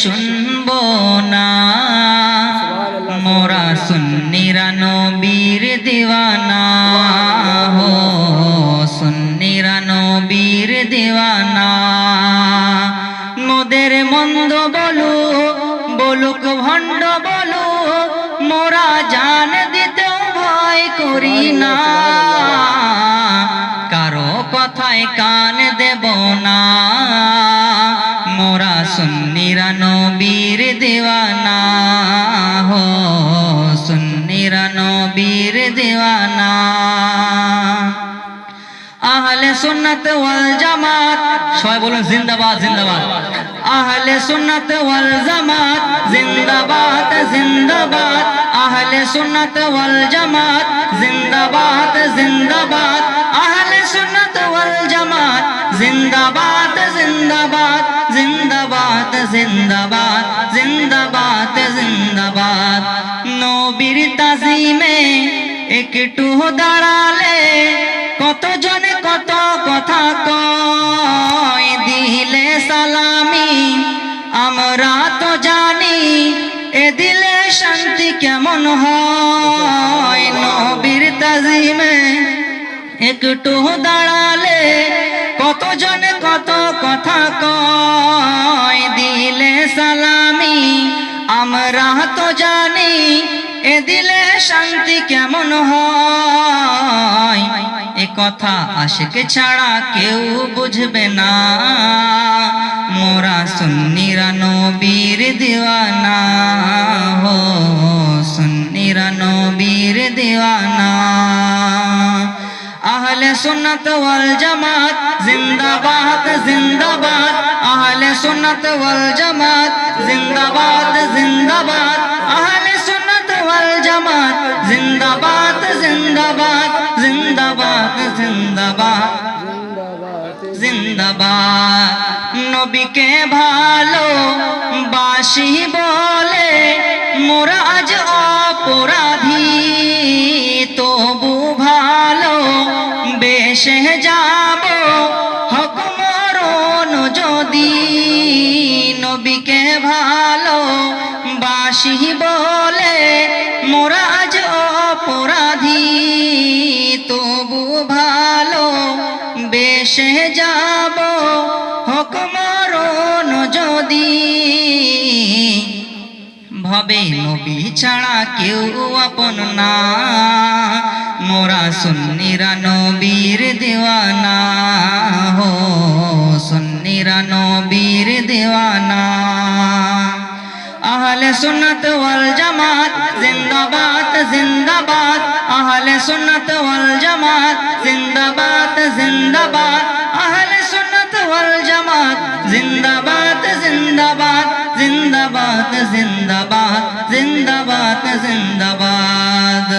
শুনবো না মোরা সুন্নিরা নবীর দিওয়ানা হো সুন্নিরা নবীর দিওয়ানা। মোদের মন্দ বলুক ভণ্ড বলুক মোরা জান দিতেও ভয় করি না। কারো কথায় কান দেব না মোরা সুন্নিরা নবীর দিওয়ানা হো সুন্নিরা নবীর দিওয়ানা। আহলে সুন্নাত ওয়াল জামাত সবাই বলুন জিন্দাবাদ জিন্দাবাদ। আহলে সুন্নাত ওয়াল জামাত জিন্দাবাদ জিন্দাবাদ। আহলে সুন্নাত ওয়াল জামাত জিন্দাবাদ জিন্দাবাদ। আহলে সুন্নাত ওয়াল জামাত জিন্দাবাদ জিন্দাবাদ জিন্দাবাদ জিন্দাবাদ জিন্দাবাদ জিন্দাবাদ। নবীর তাজিমে একটু দাঁড়ালে কতজন কত কথা কয়। দিলে সালামি আমরা তো জানি এ দিলে শান্তি কেমন হয়। নবীর তাজিমে একটু দাঁড়ালে কতজন কত কথা কয়। দিলে সালামি আমরা তো জানি এ দিলে শান্তি কেমন হয়। এ কথা আশিক ছাড়া কেউ বুঝবে না মোরা সুন্নিরা নবীর দিওয়ানা হো সুন্নিরা নবীর দিওয়ানা। আহলে সুন্নাত ওয়াল জামাত জিন্দাবাদ জিন্দাবাদ। আহলে সুন্নাত ওয়াল জামাত জিন্দাবাদ জিন্দাবাদ। আহলে সুন্নাত ওয়াল জামাত জিন্দাবাদ জিন্দাবাদ জিন্দাবাদ জিন্দাবাদ জিন্দাবাদ। নবীকে ভালো বাসি বলে মোরা আজ অপরাধী তবু ভালো বেশে যাব হক মরণ যদি। নবীকে ভালো বাসি বলে মোরা আজ অপরাধী তবু ভালো বেশে যাব হক মরণ যদি। ভবে নবী ছাড়া কেউ আপন না মোরা সুন্নিরা নবীর দিওয়ানা হো সুন্নিরা নবীর দিওয়ানা। আহলে সুন্নাত ওয়াল জামাত জিন্দাবাদ জিন্দাবাদ। আহলে সুন্নাত ওয়াল জামাত জিন্দাবাদ জিন্দাবাদ। আহলে সুন্নাত ওয়াল জামাত জিন্দাবাদ জিন্দাবাদ জিন্দাবাদ জিন্দাবাদ জিন্দাবাদ জিন্দাবাদ।